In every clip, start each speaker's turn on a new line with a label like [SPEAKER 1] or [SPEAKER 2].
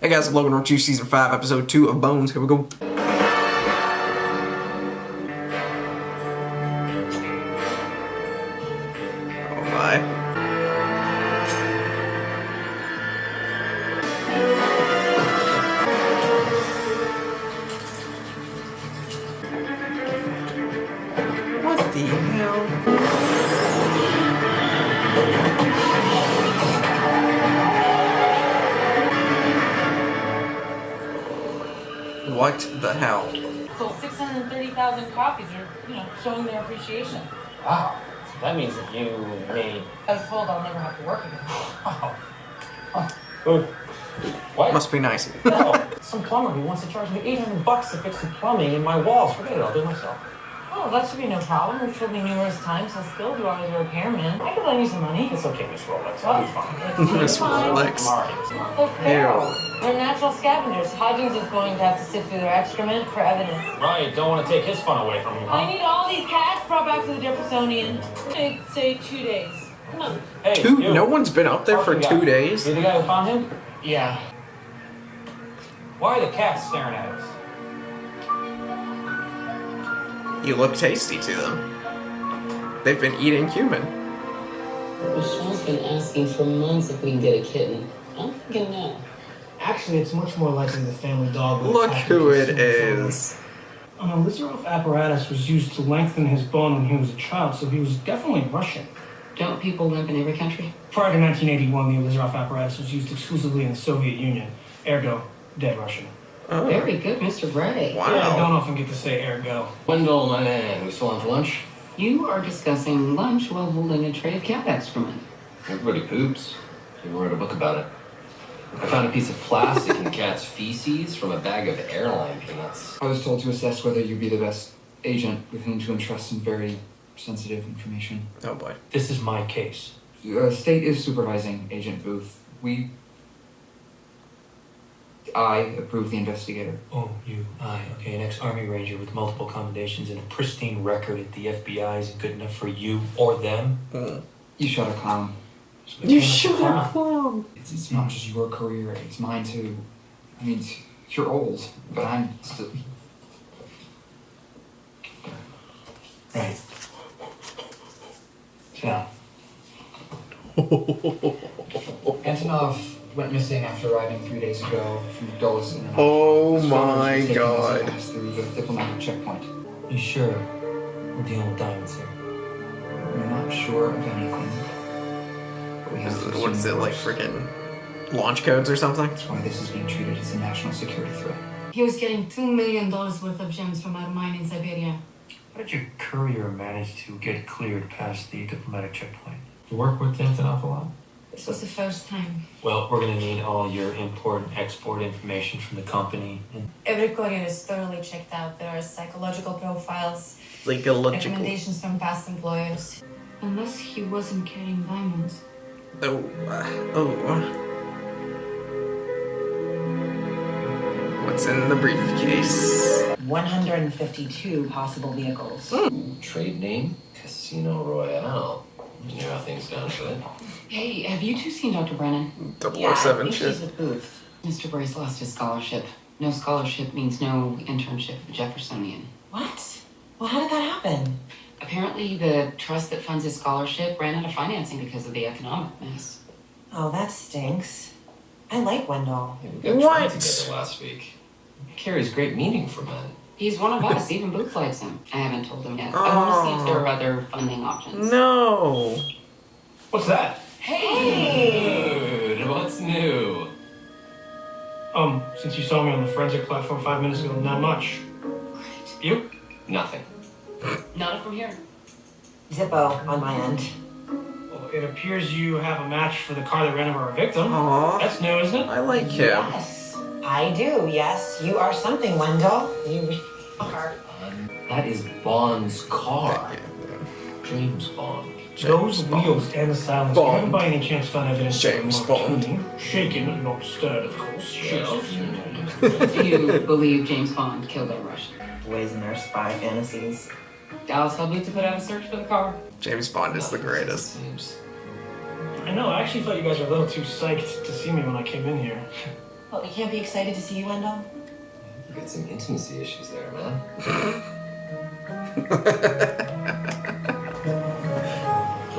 [SPEAKER 1] Hey guys, Logan Richardson, Season 5, Episode 2 of Bones. Here we go. Oh my. What the hell? What the hell?
[SPEAKER 2] Sold 630,000 copies are, showing their appreciation.
[SPEAKER 3] Wow. So that means that you made...
[SPEAKER 2] I was told I'll never have to work again.
[SPEAKER 3] Oh. What?
[SPEAKER 1] Must be nice.
[SPEAKER 3] No. Some plumber who wants to charge me $800 to fix the plumbing in my walls. Forget it, I'll do it myself.
[SPEAKER 2] Oh, that should be no problem. We've told me numerous times how skilled you are as a repairman. I could lend you some money.
[SPEAKER 3] It's okay, Miss Rolex. I'll be fine.
[SPEAKER 1] Miss Rolex.
[SPEAKER 3] I'm alright.
[SPEAKER 2] Look, Carol. They're natural scavengers. Hodgins is going to have to sift through their excrement for evidence.
[SPEAKER 3] Right, don't want to take his fun away from him, huh?
[SPEAKER 2] I need all these cats brought back to the Jeffersonian. I'd say 2 days. Come on.
[SPEAKER 3] Hey,
[SPEAKER 1] You. No one's been up there for 2 days?
[SPEAKER 3] You the guy who found him? Yeah. Why are the cats staring at us?
[SPEAKER 1] You look tasty to them. They've been eating human.
[SPEAKER 4] Michelle's been asking for months if we can get a kitten. I'm thinking no.
[SPEAKER 5] Actually, it's much more likely the family dog would
[SPEAKER 1] Look
[SPEAKER 5] attack
[SPEAKER 1] who
[SPEAKER 5] him
[SPEAKER 1] it is.
[SPEAKER 5] A Lizaroff apparatus was used to lengthen his bone when he was a child, so he was definitely Russian.
[SPEAKER 4] Don't people limp in every country?
[SPEAKER 5] Prior to 1981, the Lizaroff apparatus was used exclusively in the Soviet Union. Ergo, dead Russian.
[SPEAKER 1] Oh.
[SPEAKER 4] Very good, Mr. Gray.
[SPEAKER 1] Wow.
[SPEAKER 5] Yeah, I don't often get to say ergo.
[SPEAKER 6] Wendell, my man, we still on for lunch?
[SPEAKER 4] You are discussing lunch while holding a tray of cat excrement.
[SPEAKER 6] Everybody poops. You wrote a book about it. I found a piece of plastic in the cat's feces from a bag of airline peanuts.
[SPEAKER 7] I was told to assess whether you'd be the best agent with whom to entrust some very sensitive information.
[SPEAKER 1] Oh boy.
[SPEAKER 3] This is my case.
[SPEAKER 7] State is supervising Agent Booth. I approve the investigator.
[SPEAKER 8] Oh, okay, an ex-Army Ranger with multiple commendations and a pristine record at the FBI isn't good enough for you or them?
[SPEAKER 7] You shot a clown.
[SPEAKER 1] You shot a clown.
[SPEAKER 7] It's not just your career, it's mine too. I mean, you're old, but I'm still...
[SPEAKER 8] Right. Yeah.
[SPEAKER 7] Antonov went missing after arriving 3 days ago from Dulles International.
[SPEAKER 1] Oh my
[SPEAKER 7] Astronomers were taking
[SPEAKER 1] God.
[SPEAKER 7] his ass through the diplomatic checkpoint.
[SPEAKER 8] You sure we're dealing with diamonds here?
[SPEAKER 7] We're not sure of anything. But we have to
[SPEAKER 1] What is it,
[SPEAKER 7] assume
[SPEAKER 1] like
[SPEAKER 7] first.
[SPEAKER 1] freaking launch codes or something?
[SPEAKER 7] That's why this is being treated as a national security threat.
[SPEAKER 9] He was getting $2 million worth of gems from our mine in Siberia.
[SPEAKER 8] How did your courier manage to get cleared past the diplomatic checkpoint?
[SPEAKER 3] You work with Antonov a lot?
[SPEAKER 9] This was the first time.
[SPEAKER 8] Well, we're gonna need all your import and export information from the company. And
[SPEAKER 9] Every courier is thoroughly checked out. There are psychological profiles,
[SPEAKER 1] Psychological.
[SPEAKER 9] recommendations from past employers. Unless he wasn't carrying diamonds.
[SPEAKER 1] Oh. What's in the briefcase?
[SPEAKER 2] 152 possible vehicles.
[SPEAKER 6] Trade name? Casino Royale. You know how things gone for it.
[SPEAKER 4] Hey, have you two seen Dr. Brennan?
[SPEAKER 1] 007 shit.
[SPEAKER 2] She's at Booth.
[SPEAKER 4] Mr. Bray's lost his scholarship. No scholarship means no internship at the Jeffersonian.
[SPEAKER 2] What? Well, how did that happen?
[SPEAKER 4] Apparently, the trust that funds his scholarship ran out of financing because of the economic mess.
[SPEAKER 2] Oh, that stinks. I like Wendell.
[SPEAKER 6] Yeah, we got
[SPEAKER 1] What?
[SPEAKER 6] drunk together last week. It carries great meaning for men.
[SPEAKER 4] He's one of us. Even Booth likes him. I haven't told him yet. I want to see if there are other funding options.
[SPEAKER 1] No.
[SPEAKER 3] What's that?
[SPEAKER 6] Dude, what's new?
[SPEAKER 5] Since you saw me on the forensic platform 5 minutes ago, not much.
[SPEAKER 4] Great.
[SPEAKER 5] You?
[SPEAKER 6] Nothing.
[SPEAKER 4] Not from here.
[SPEAKER 2] Zippo on my end.
[SPEAKER 5] Well, it appears you have a match for the car that ran over our victim.
[SPEAKER 1] Aw.
[SPEAKER 5] That's new, isn't it?
[SPEAKER 1] I like him.
[SPEAKER 2] Yes, I do. Yes, you are something, Wendell. You are.
[SPEAKER 6] That is Bond's car. James Bond.
[SPEAKER 5] Those wheels and the silence. You haven't by any chance found evidence
[SPEAKER 1] James
[SPEAKER 5] of
[SPEAKER 1] Bond.
[SPEAKER 5] martini? Shaken, not stirred, of course.
[SPEAKER 6] Well,
[SPEAKER 4] Do you believe James Bond killed our Russian?
[SPEAKER 2] Boys and their spy fantasies.
[SPEAKER 4] Dallas told me to put out a search for the car.
[SPEAKER 1] James Bond is the greatest.
[SPEAKER 6] Seems.
[SPEAKER 5] I know, I actually thought you guys were a little too psyched to see me when I came in here.
[SPEAKER 10] What, we can't be excited to see you, Wendell?
[SPEAKER 6] You got some intimacy issues there, man.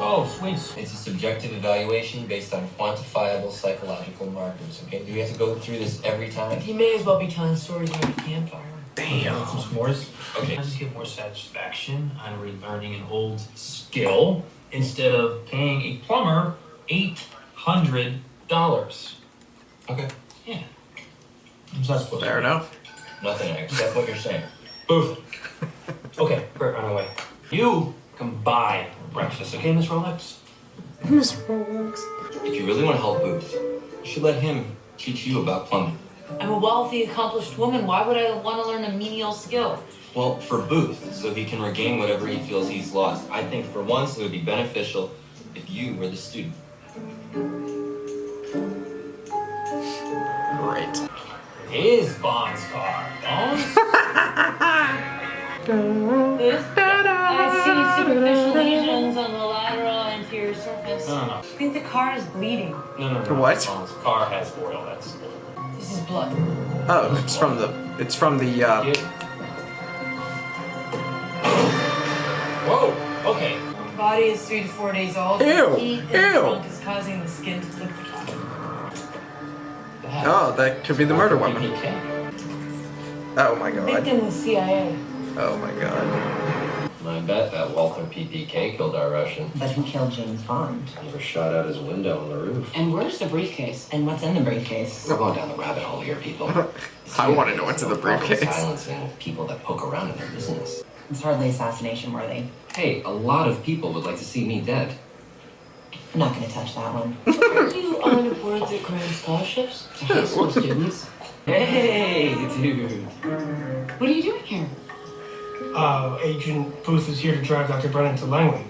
[SPEAKER 8] Oh, sweet. It's a subjective evaluation based on quantifiable psychological markers. Okay, do we have to go through this every time?
[SPEAKER 2] He may as well be telling stories around a campfire.
[SPEAKER 1] Damn.
[SPEAKER 8] Some s'mores? Okay. I just get more satisfaction on relearning an old skill instead of paying a plumber $800.
[SPEAKER 6] Okay.
[SPEAKER 8] Yeah. What's that supposed to
[SPEAKER 1] Fair
[SPEAKER 8] be?
[SPEAKER 1] enough.
[SPEAKER 8] Nothing, I accept what you're saying. Booth. Okay, Bert, run away. You can buy breakfast, okay, Miss Rolex?
[SPEAKER 1] Miss Rolex.
[SPEAKER 6] If you really want to help Booth, you should let him teach you about plumbing.
[SPEAKER 2] I'm a wealthy, accomplished woman. Why would I want to learn a menial skill?
[SPEAKER 6] Well, for Booth, so he can regain whatever he feels he's lost. I think for once it would be beneficial if you were the student.
[SPEAKER 1] Great.
[SPEAKER 8] Is Bond's car. Bond's?
[SPEAKER 2] I see superficial lesions on the lateral anterior surface.
[SPEAKER 8] No.
[SPEAKER 2] I think the car is bleeding.
[SPEAKER 8] No.
[SPEAKER 1] What?
[SPEAKER 8] Bond's car has oil, that's...
[SPEAKER 2] This is blood.
[SPEAKER 1] Oh, it's from the
[SPEAKER 8] Yeah. Whoa, okay.
[SPEAKER 2] The body is 3 to 4 days old.
[SPEAKER 1] Ew,
[SPEAKER 2] Heat in the
[SPEAKER 1] ew.
[SPEAKER 2] trunk is causing the skin to liquefy.
[SPEAKER 1] Oh, that could be the murder weapon.
[SPEAKER 8] PPK.
[SPEAKER 1] Oh my god.
[SPEAKER 2] Victim was CIA.
[SPEAKER 1] Oh my god.
[SPEAKER 6] I bet that Walter PPK killed our Russian.
[SPEAKER 10] But who killed James Bond?
[SPEAKER 6] He was shot out his window on the roof.
[SPEAKER 4] And where's the briefcase?
[SPEAKER 10] And what's in the briefcase?
[SPEAKER 6] We're going down the rabbit hole here, people.
[SPEAKER 1] I want to know what's in the briefcase.
[SPEAKER 6] Silencing people that poke around in their business.
[SPEAKER 10] It's hardly assassination worthy.
[SPEAKER 6] Hey, a lot of people would like to see me dead.
[SPEAKER 10] I'm not gonna touch that one.
[SPEAKER 2] Are you on board the grand scholarships?
[SPEAKER 4] To high school students?
[SPEAKER 6] Hey, dude.
[SPEAKER 4] What are you doing here?
[SPEAKER 5] Agent Booth is here to drive Dr. Brennan to Langley.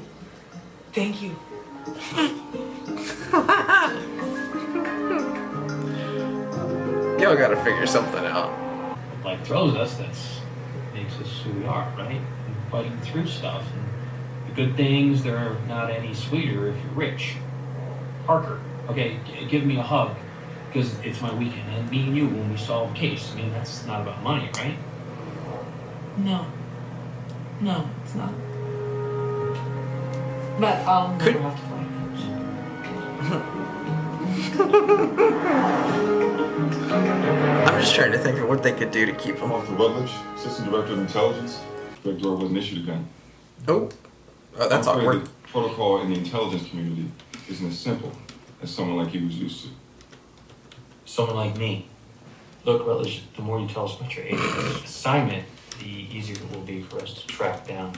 [SPEAKER 2] Thank you.
[SPEAKER 1] Y'all gotta figure something out.
[SPEAKER 8] Life throws us, that's makes us who we are, right? And fighting through stuff. And the good things, they're not any sweeter if you're rich. Parker, okay, give me a hug. Because it's my weekend, and me and you, when we solve a case, I mean, that's not about money, right?
[SPEAKER 2] No. No, it's not. But I'll never have to fight
[SPEAKER 1] I'm just trying to think of what they could do to keep him.
[SPEAKER 11] Arthur Rutledge, Assistant Director of Intelligence. Greg Door wasn't issued a gun.
[SPEAKER 1] Oh, that's
[SPEAKER 11] I'm afraid
[SPEAKER 1] awkward.
[SPEAKER 11] the protocol in the intelligence community isn't as simple as someone like you was used to.
[SPEAKER 8] Someone like me. Look, Rutledge, the more you tell us about your agent's assignment, the easier it will be for us to track down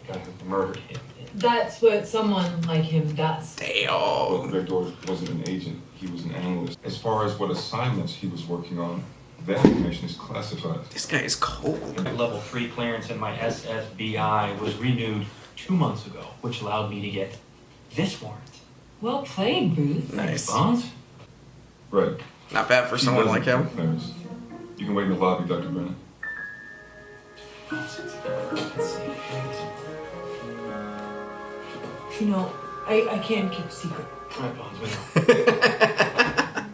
[SPEAKER 8] the guy who murdered him.
[SPEAKER 2] That's what someone like him does.
[SPEAKER 11] Well,
[SPEAKER 1] Damn.
[SPEAKER 11] Greg Door wasn't an agent, he was an analyst. As far as what assignments he was working on, that information is classified.
[SPEAKER 1] This guy is cold.
[SPEAKER 8] Level 3 clearance in my S5E02 was renewed 2 months ago, which allowed me to get this warrant.
[SPEAKER 2] Well played, Booth.
[SPEAKER 1] Nice.
[SPEAKER 8] Bonds?
[SPEAKER 11] Right.
[SPEAKER 1] Not bad for someone like him.
[SPEAKER 11] Clarence. You can wait in the lobby, Dr. Brennan.
[SPEAKER 8] Let's see.
[SPEAKER 2] You know, I can't keep a secret.
[SPEAKER 8] All right, Bonds, we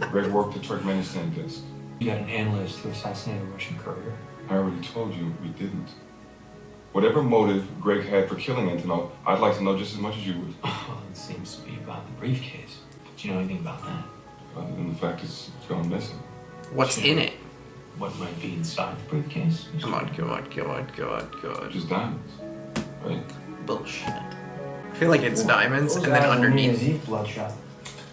[SPEAKER 8] know.
[SPEAKER 11] Greg worked the Turkmenistan desk.
[SPEAKER 8] You got an analyst who assassinated a Russian courier.
[SPEAKER 11] I already told you we didn't. Whatever motive Greg had for killing Antonov, I'd like to know just as much as you would.
[SPEAKER 8] Well, it seems to be about the briefcase. Do you know anything about that?
[SPEAKER 11] Other than the fact it's gone missing.
[SPEAKER 1] What's in it?
[SPEAKER 8] What might be inside the briefcase?
[SPEAKER 1] Come on.
[SPEAKER 11] Just diamonds, right?
[SPEAKER 1] Bullshit. I feel like it's diamonds, and then underneath.
[SPEAKER 5] Eve bloodshot.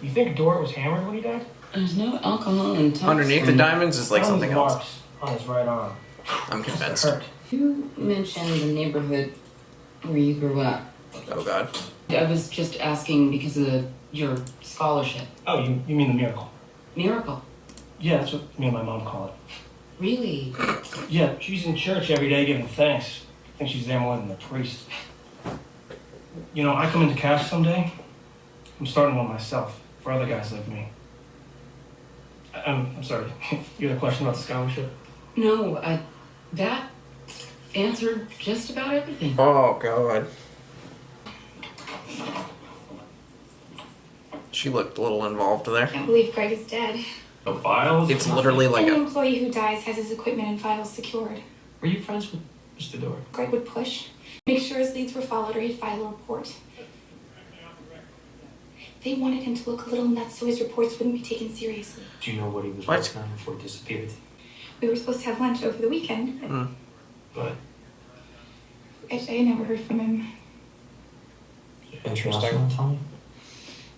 [SPEAKER 5] You think Dort was hammered when he died?
[SPEAKER 4] There's no alcohol in tungsten.
[SPEAKER 1] Underneath the diamonds is like
[SPEAKER 5] Found
[SPEAKER 1] something
[SPEAKER 5] these
[SPEAKER 1] else.
[SPEAKER 5] marks on his right arm.
[SPEAKER 1] I'm convinced.
[SPEAKER 5] Hurt.
[SPEAKER 4] You mentioned the neighborhood where you grew up.
[SPEAKER 1] Oh god.
[SPEAKER 4] I was just asking because of your scholarship.
[SPEAKER 5] Oh, you mean the miracle?
[SPEAKER 4] Miracle.
[SPEAKER 5] Yeah, that's what me and my mom call it.
[SPEAKER 4] Really?
[SPEAKER 5] Yeah, she's in church every day giving thanks. I think she's there more than the priest. You know, I come into cash someday. I'm starting one myself for other guys like me. I'm sorry. You had a question about the scholarship?
[SPEAKER 4] No, that answered just about everything.
[SPEAKER 1] Oh god. She looked a little involved there.
[SPEAKER 9] Can't believe Greg is dead.
[SPEAKER 8] The files?
[SPEAKER 1] It's literally like
[SPEAKER 9] Any
[SPEAKER 1] a...
[SPEAKER 9] employee who dies has his equipment and files secured.
[SPEAKER 8] Were you friends with Mr. Dort?
[SPEAKER 9] Greg would push, make sure his leads were followed, or he'd file a report. They wanted him to look a little nuts so his reports wouldn't be taken seriously.
[SPEAKER 8] Do you know what he was
[SPEAKER 1] What?
[SPEAKER 8] working on before he disappeared?
[SPEAKER 9] We were supposed to have lunch over the weekend, but
[SPEAKER 8] But
[SPEAKER 9] I never heard from him.
[SPEAKER 8] interesting. Tell me.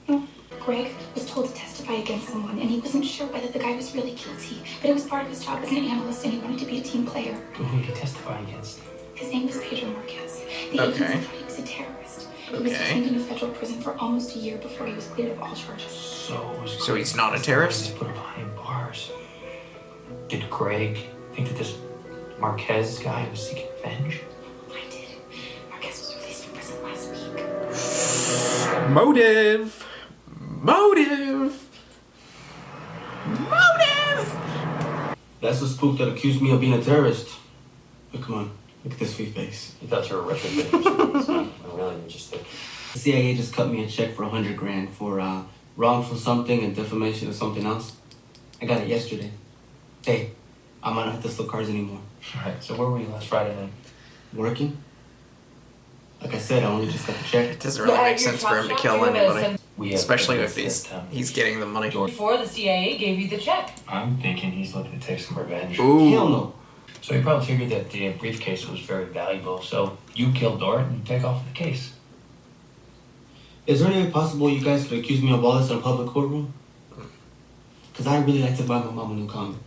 [SPEAKER 9] No. Greg was told to testify against someone, and he wasn't sure whether the guy was really guilty, but it was part of his job as an analyst, and he wanted to be a team player.
[SPEAKER 8] Who did he testify against?
[SPEAKER 9] His name was Pedro Marquez. The
[SPEAKER 1] Okay.
[SPEAKER 9] agency thought he was a terrorist. He was
[SPEAKER 1] Okay.
[SPEAKER 9] detained in a federal prison for almost a year before he was cleared of all charges.
[SPEAKER 1] So he's not a terrorist?
[SPEAKER 8] They put him behind bars. Did Greg think that this Marquez guy was seeking revenge?
[SPEAKER 9] I did. Marquez was released from prison last week.
[SPEAKER 1] Motive! Motive! Motive!
[SPEAKER 12] That's the spook that accused me of being a terrorist. But come on, look at this sweet face.
[SPEAKER 8] You thought you were Russian, so I'm really interested.
[SPEAKER 12] The CIA just cut me a check for $100 grand for wrongful something and defamation or something else. I got it yesterday. Hey, I'm not at the slow cars anymore.
[SPEAKER 8] Alright, so where were you last Friday night?
[SPEAKER 12] Working? Like I said, I only just got the check.
[SPEAKER 1] It doesn't really make sense for him to kill anybody. Especially if he's getting the money.
[SPEAKER 2] Before the CIA gave you the check.
[SPEAKER 8] I'm thinking he's looking to take some revenge.
[SPEAKER 1] Ooh.
[SPEAKER 12] Hell no.
[SPEAKER 8] So he probably figured that the briefcase was very valuable, so you kill Dort and take off the case.
[SPEAKER 12] Is there any way possible you guys could accuse me of all this in a public courtroom? Because I really like to buy my mom a new condo.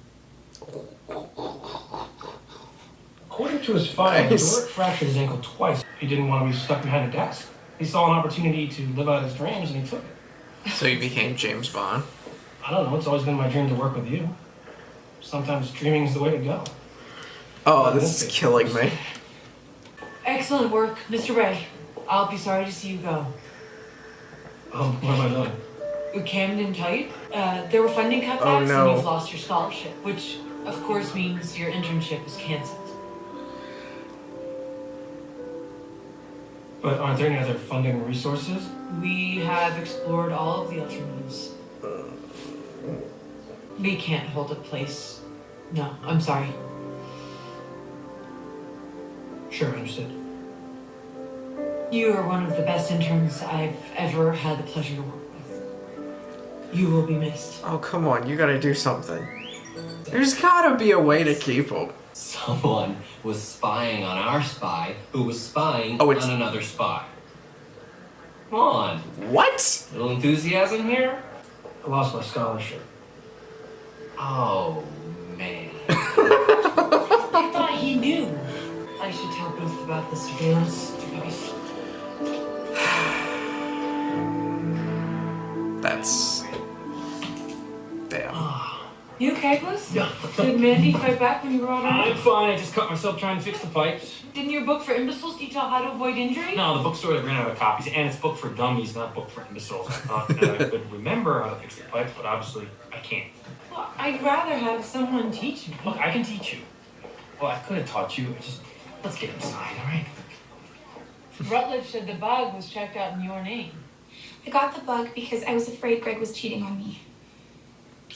[SPEAKER 5] According to his file,
[SPEAKER 1] Nice.
[SPEAKER 5] Dort fractured his ankle twice. He didn't want to be stuck behind a desk. He saw an opportunity to live out his dreams, and he took it.
[SPEAKER 1] So he became James Bond.
[SPEAKER 5] I don't know, it's always been my dream to work with you. Sometimes dreaming is the way to go.
[SPEAKER 1] Oh, this is killing me.
[SPEAKER 2] Excellent work, Mr. Ray. I'll be sorry to see you go.
[SPEAKER 5] What have I done?
[SPEAKER 2] Cam didn't tell you? There were funding cutbacks
[SPEAKER 1] Oh, no.
[SPEAKER 2] and you've lost your scholarship, which of course means your internship is canceled.
[SPEAKER 5] But aren't there any other funding resources?
[SPEAKER 2] We have explored all of the alternatives. We can't hold a place. No, I'm sorry.
[SPEAKER 5] Sure, understood.
[SPEAKER 2] You are one of the best interns I've ever had the pleasure to work with. You will be missed.
[SPEAKER 1] Oh, come on, you gotta do something. There's gotta be a way to keep him.
[SPEAKER 6] Someone was spying on our spy who was spying
[SPEAKER 1] Oh, it's-
[SPEAKER 6] on another spy. Come on.
[SPEAKER 1] What?
[SPEAKER 6] Little enthusiasm here?
[SPEAKER 5] I lost my scholarship.
[SPEAKER 6] Oh, man.
[SPEAKER 2] I thought he knew. I should tell Booth about the surveillance device.
[SPEAKER 1] That's... Damn.
[SPEAKER 2] You okay, Booth?
[SPEAKER 5] Yeah.
[SPEAKER 2] Did Mandy fight back when you were all
[SPEAKER 5] I'm
[SPEAKER 2] right?
[SPEAKER 5] fine, I just cut myself trying to fix the pipes.
[SPEAKER 2] Didn't your book for imbeciles detail how to avoid injury?
[SPEAKER 5] No, the bookstore ran out of copies, and it's book for dummies, not book for imbeciles. I thought that I could remember how to fix the pipes, but obviously I can't.
[SPEAKER 2] Well, I'd rather have someone teach me.
[SPEAKER 5] Look, I can teach you. Well, I could have taught you. Let's get inside, all right?
[SPEAKER 2] Rutledge said the bug was checked out in your name.
[SPEAKER 9] I got the bug because I was afraid Greg was cheating on me.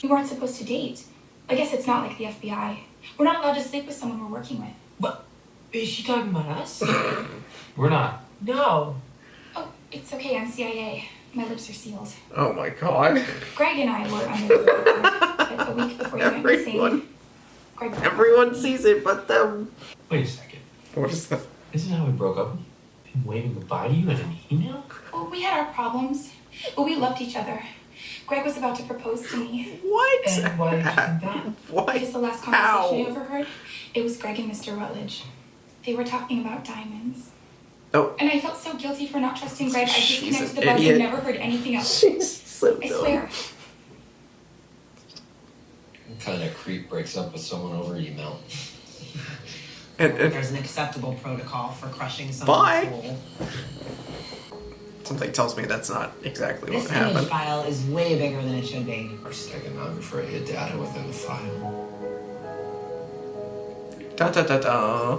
[SPEAKER 9] We weren't supposed to date. I guess it's not like the FBI. We're not allowed to sleep with someone we're working with.
[SPEAKER 2] What? Is she talking about us?
[SPEAKER 8] We're not.
[SPEAKER 2] No.
[SPEAKER 9] Oh, it's okay, I'm CIA. My lips are sealed.
[SPEAKER 1] Oh my god.
[SPEAKER 9] Greg and I were under the radar, but a week before you went
[SPEAKER 1] Everyone.
[SPEAKER 9] missing, Greg...
[SPEAKER 1] Everyone sees it but them.
[SPEAKER 8] Wait a second.
[SPEAKER 1] What is that?
[SPEAKER 8] Isn't how we broke up? Him waving goodbye to you in an email?
[SPEAKER 9] Well, we had our problems, but we loved each other. Greg was about to propose to me.
[SPEAKER 1] What?
[SPEAKER 2] And why did you think that?
[SPEAKER 1] What?
[SPEAKER 9] Because the last conversation I overheard, it was Greg and Mr. Rutledge. They were talking about diamonds.
[SPEAKER 1] Oh.
[SPEAKER 9] And I felt so guilty for not trusting Greg. I
[SPEAKER 1] She's
[SPEAKER 9] disconnected
[SPEAKER 1] an
[SPEAKER 9] the bug
[SPEAKER 1] idiot.
[SPEAKER 9] and never heard anything else.
[SPEAKER 1] She's so
[SPEAKER 9] I
[SPEAKER 1] dumb.
[SPEAKER 9] swear.
[SPEAKER 6] What kind of creep breaks up with someone over email?
[SPEAKER 1] And
[SPEAKER 10] There's an acceptable protocol for crushing someone's
[SPEAKER 1] Bye.
[SPEAKER 10] soul.
[SPEAKER 1] something tells me that's not exactly
[SPEAKER 10] This
[SPEAKER 1] what
[SPEAKER 10] image
[SPEAKER 1] happened.
[SPEAKER 10] file is way bigger than it should be.
[SPEAKER 6] Our steganographer hid data within the file.
[SPEAKER 1] Da da da da.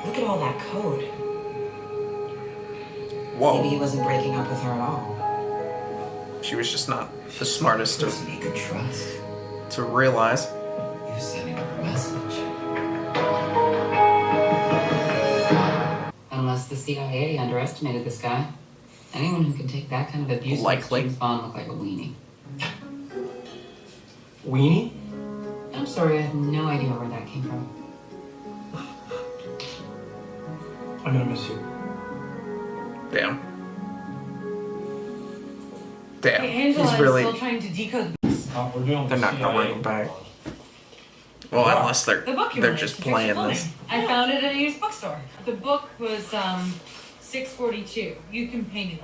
[SPEAKER 10] Look at all that code.
[SPEAKER 1] Whoa.
[SPEAKER 10] Maybe he wasn't breaking up with her at all.
[SPEAKER 1] She was just not the smartest of
[SPEAKER 6] Person he could trust.
[SPEAKER 1] to realize.
[SPEAKER 4] He was sending her a message. Unless the CIA underestimated this guy. Anyone who can take that kind of abuse makes James Bond look like a weenie.
[SPEAKER 5] Weenie?
[SPEAKER 4] I'm sorry, I have no idea where that came from.
[SPEAKER 5] I'm gonna miss you.
[SPEAKER 1] Damn. Damn.
[SPEAKER 2] Hey, Angela,
[SPEAKER 1] He's really.
[SPEAKER 2] I'm still trying to decode this.
[SPEAKER 5] We're doing
[SPEAKER 1] They're not gonna bring him back. Well, unless
[SPEAKER 2] The book you
[SPEAKER 1] they're
[SPEAKER 2] wanted,
[SPEAKER 1] just
[SPEAKER 2] Patricia
[SPEAKER 1] playing
[SPEAKER 2] Fleming.
[SPEAKER 1] this.
[SPEAKER 2] I found it at a used bookstore. The book was $6.42. You can paint it.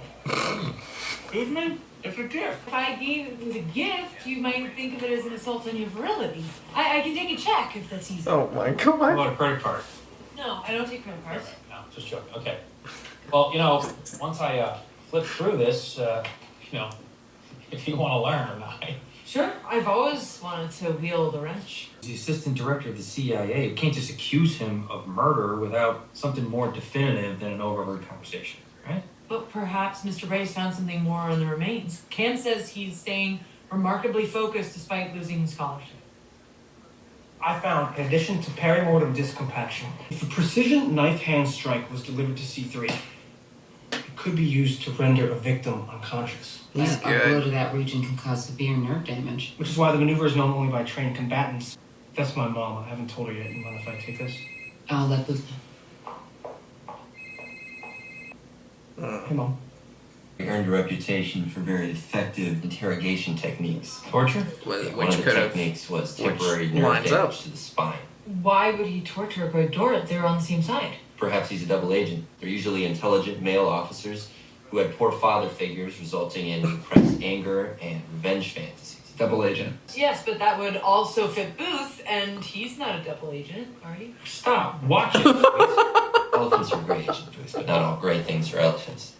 [SPEAKER 5] Excuse me? It's a gift.
[SPEAKER 2] If I gave it as a gift, you might think of it as an assault on your virility. I can take a check if that's easy.
[SPEAKER 1] Oh my
[SPEAKER 8] What
[SPEAKER 1] god.
[SPEAKER 8] about a credit card?
[SPEAKER 2] No, I don't take credit cards.
[SPEAKER 8] No, just joking. Okay. Well, once I flip through this, if you want to learn,
[SPEAKER 2] Sure, I've always wanted to wield a wrench.
[SPEAKER 8] the assistant director of the CIA. We can't just accuse him of murder without something more definitive than an overheard conversation, right?
[SPEAKER 2] But perhaps Mr. Bray's found something more on the remains. Cam says he's staying remarkably focused despite losing his scholarship.
[SPEAKER 5] I found, in addition to perimortem disc compaction, if a precision knife hand strike was delivered to C3, it could be used to render a victim unconscious.
[SPEAKER 1] He's
[SPEAKER 4] A blow
[SPEAKER 1] good.
[SPEAKER 4] to that region can cause severe nerve damage.
[SPEAKER 5] Which is why the maneuver is known only by trained combatants. That's my mom. I haven't told her yet. You mind if I take this?
[SPEAKER 4] I'll let this.
[SPEAKER 5] Hey, Mom.
[SPEAKER 13] We earned a reputation for very effective interrogation techniques.
[SPEAKER 8] Torture?
[SPEAKER 13] One
[SPEAKER 1] Which
[SPEAKER 13] of the
[SPEAKER 1] could have.
[SPEAKER 13] techniques was temporary nerve
[SPEAKER 1] lines up.
[SPEAKER 13] damage to the spine.
[SPEAKER 2] Why would he torture Greg Dorrit? They're on the same side.
[SPEAKER 13] Perhaps he's a double agent. They're usually intelligent male officers who had poor father figures, resulting in repressed anger and revenge fantasies.
[SPEAKER 7] Double agent.
[SPEAKER 2] Yes, but that would also fit Booth, and he's not a double agent, are you?
[SPEAKER 8] Stop. Watch it.
[SPEAKER 13] Elephants are gray agent, Joyce, but not all gray things are elephants.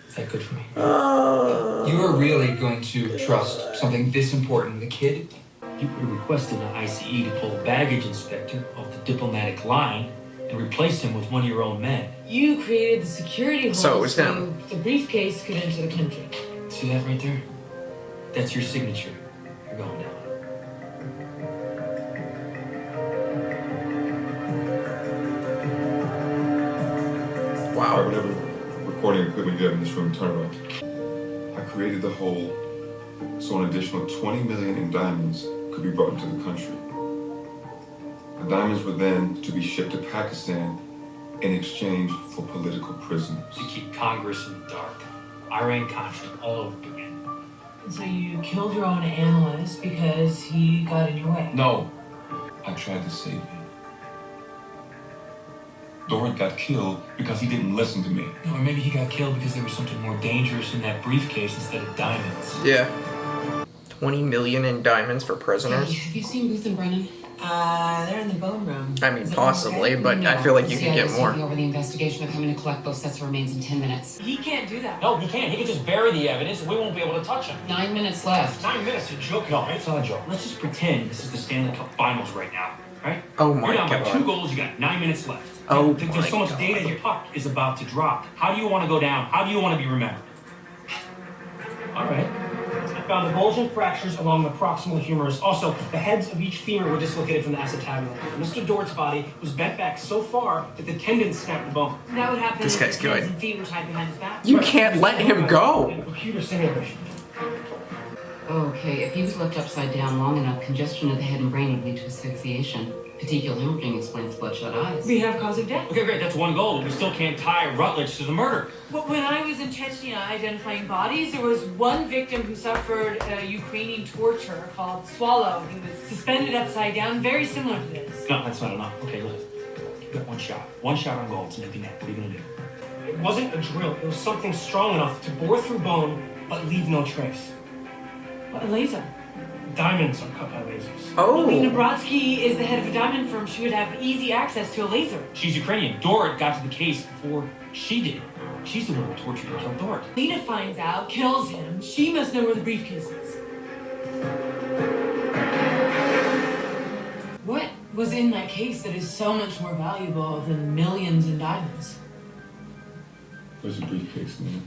[SPEAKER 8] Is that good for me?
[SPEAKER 7] You are really going to trust something this important, the kid?
[SPEAKER 8] You could have requested an ICE to pull a baggage inspector off the diplomatic line and replace him with one of your own men.
[SPEAKER 2] You created the security hole
[SPEAKER 1] So it was him.
[SPEAKER 2] the briefcase could enter the country.
[SPEAKER 8] See that right there? That's your signature. You're going down.
[SPEAKER 1] Wow.
[SPEAKER 11] Whatever recording equipment you have in this room, turn it off. I created the hole so an additional 20 million in diamonds could be brought into the country. The diamonds were then to be shipped to Pakistan in exchange for political prisoners.
[SPEAKER 8] To keep Congress in the dark. Iran-Contra all over again.
[SPEAKER 2] And so you killed your own analyst because he got in your way.
[SPEAKER 11] No, I tried to save him. Dorrit got killed because he didn't listen to me.
[SPEAKER 8] Or maybe he got killed because there was something more dangerous in that briefcase instead of diamonds.
[SPEAKER 1] Yeah. 20 million in diamonds for prisoners.
[SPEAKER 4] Have you seen Booth and Brennan?
[SPEAKER 10] They're in the bone room.
[SPEAKER 1] I mean,
[SPEAKER 10] Is it
[SPEAKER 1] possibly,
[SPEAKER 10] okay?
[SPEAKER 1] but I feel like you can get more.
[SPEAKER 4] Over the investigation. They're coming to collect both sets of remains in 10 minutes.
[SPEAKER 2] He can't do that.
[SPEAKER 8] No, he can't. He can just bury the evidence and we won't be able to touch him.
[SPEAKER 4] 9 minutes left.
[SPEAKER 8] 9 minutes? You're joking. No, it's not a joke. Let's just pretend this is the Stanley Cup Finals right now, right?
[SPEAKER 1] Oh my
[SPEAKER 8] You're down by
[SPEAKER 1] god.
[SPEAKER 8] 2 goals. You got 9 minutes left.
[SPEAKER 1] Oh
[SPEAKER 8] There's
[SPEAKER 1] my
[SPEAKER 8] so much
[SPEAKER 1] God.
[SPEAKER 8] data. Your puck is about to drop. How do you want to go down? How do you want to be remembered?
[SPEAKER 5] All right. I found the bulging fractures along the proximal humerus. Also, the heads of each femur were dislocated from the acetabulum. Mr. Dort's body was bent back so far that the tendons snapped the bone.
[SPEAKER 2] That would happen
[SPEAKER 1] This
[SPEAKER 2] if
[SPEAKER 1] guy's
[SPEAKER 2] his hands
[SPEAKER 1] good.
[SPEAKER 2] and feet were tied behind his back.
[SPEAKER 1] You can't let him go.
[SPEAKER 5] And computer simulation.
[SPEAKER 4] Okay, if he was left upside down long enough, congestion of the head and brain would lead to asphyxiation. Petechial hemorrhaging explains bloodshot eyes.
[SPEAKER 2] We have cause of death.
[SPEAKER 8] Okay, great. That's 1 goal, but we still can't tie Rutledge to the murder.
[SPEAKER 2] But when I was in Chechnya identifying bodies, there was one victim who suffered Ukrainian torture called Swallow. He was suspended upside down, very similar to this.
[SPEAKER 8] No, that's not enough. Okay, look. You've got 1 shot. 1 shot on goal. It's an empty net. What are you going to do?
[SPEAKER 5] It wasn't a drill. It was something strong enough to bore through bone, but leave no trace.
[SPEAKER 2] What, a laser?
[SPEAKER 5] Diamonds are cut by lasers.
[SPEAKER 1] Oh.
[SPEAKER 2] Lena Brodsky is the head of a diamond firm. She would have easy access to a laser.
[SPEAKER 8] She's Ukrainian. Dorrit got to the case before she did. She's the one who tortured and killed Dorrit.
[SPEAKER 2] Lena finds out, kills him. She must know where the briefcase is. What was in that case that is so much more valuable than millions in diamonds?
[SPEAKER 11] There's a briefcase in there.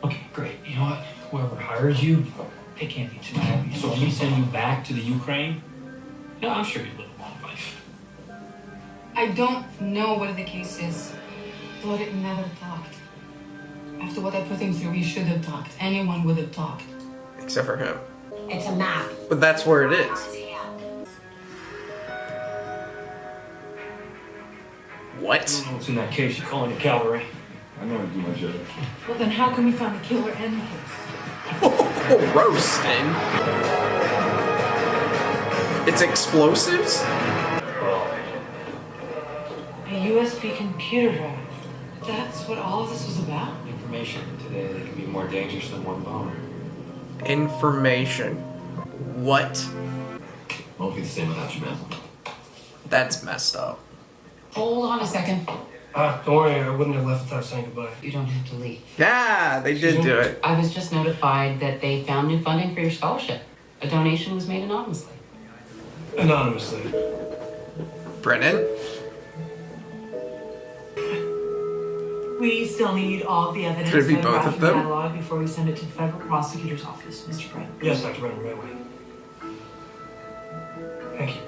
[SPEAKER 8] Okay, great. You know what? Whoever hires you, They can't be too happy. So when we send you back to the Ukraine, you know, I'm sure you live a long life.
[SPEAKER 4] I don't know what the case is, but it never talked. After what I put him through, he should have talked. Anyone would have talked.
[SPEAKER 1] Except for him.
[SPEAKER 10] It's a map.
[SPEAKER 1] But that's where it is. What?
[SPEAKER 8] I don't know what's in that case. You're calling the cavalry.
[SPEAKER 11] I know how to do my job.
[SPEAKER 2] Well, then how can we find the killer and the case?
[SPEAKER 1] Oh, roasting. It's explosives?
[SPEAKER 2] A USB computer drive. That's what all of this was about?
[SPEAKER 7] Information today that can be more dangerous than one bomb.
[SPEAKER 1] Information. What?
[SPEAKER 6] Won't be the same without you, man.
[SPEAKER 1] That's messed up.
[SPEAKER 4] Hold on a second.
[SPEAKER 5] Don't worry, I wouldn't have left without saying goodbye.
[SPEAKER 4] You don't have to leave.
[SPEAKER 1] Yeah, they did do it.
[SPEAKER 4] I was just notified that they found new funding for your scholarship. A donation was made anonymously.
[SPEAKER 5] Anonymously.
[SPEAKER 1] Brennan?
[SPEAKER 2] We still need all the evidence
[SPEAKER 1] Could it be
[SPEAKER 2] and
[SPEAKER 1] both of them?
[SPEAKER 2] catalog before we send it to the federal prosecutor's office, Mr. Brent.
[SPEAKER 5] Yes, Dr. Brennan, right away. Thank you.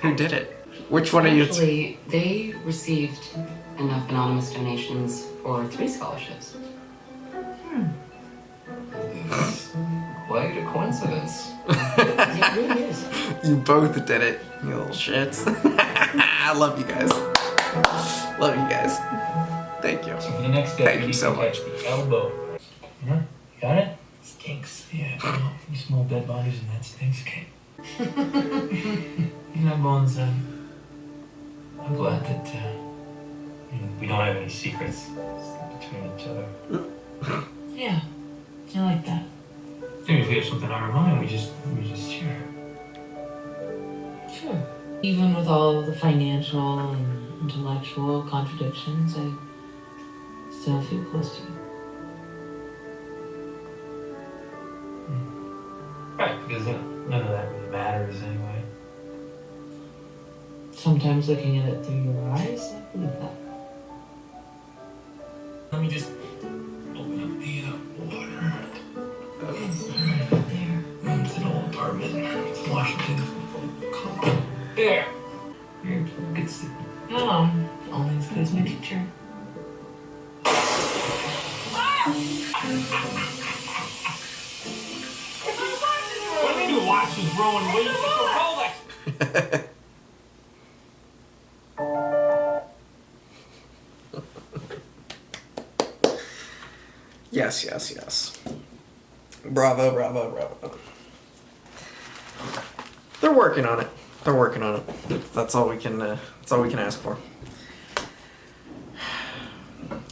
[SPEAKER 1] Who did it? Which one of you?
[SPEAKER 4] Actually, they received enough anonymous donations for 3 scholarships.
[SPEAKER 6] It's quite a coincidence.
[SPEAKER 4] It really is.
[SPEAKER 1] You both did it, you little shits. I love you guys. Love you guys. Thank you.
[SPEAKER 8] So for the next step,
[SPEAKER 1] Thank you so much.
[SPEAKER 8] The elbow. Yeah, you got it? Stinks. Yeah, well, you smell dead bodies and that stinks. Okay. You know, Bones, I'm glad that we don't have any secrets between each other.
[SPEAKER 2] Yeah, I like that.
[SPEAKER 8] As soon as we have something on our mind, we just share.
[SPEAKER 2] Sure. Even with all the financial and intellectual contradictions, I still feel close to you.
[SPEAKER 8] Right, because none of that really matters anyway.
[SPEAKER 2] Sometimes looking at it through your eyes, I believe that.
[SPEAKER 8] Let me just open up the water.
[SPEAKER 2] There.
[SPEAKER 8] It's an old apartment. It's Washington. There. You're good sleep.
[SPEAKER 2] Oh, only as good as my teacher.
[SPEAKER 8] What do you mean your watch is growing weight? It's a Rolex.
[SPEAKER 1] Yes, yes, yes. Bravo, bravo, bravo. They're working on it. They're working on it. That's all we can. That's all we can ask for.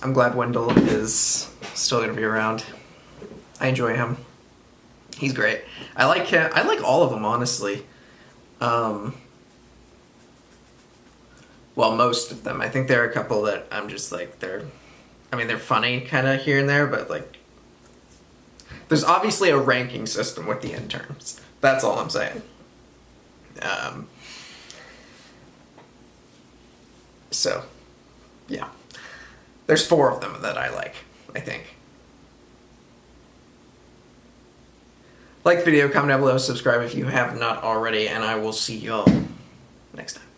[SPEAKER 1] I'm glad Wendell is still gonna be around. I enjoy him. He's great. I like him. I like all of them, honestly. Well, most of them. I think there are a couple that I'm just like they're funny kind of here and there, but like there's obviously a ranking system with the interns. That's all I'm saying. So, yeah. There's 4 of them that I like, I think. Like the video, comment down below, subscribe if you have not already, and I will see y'all next time.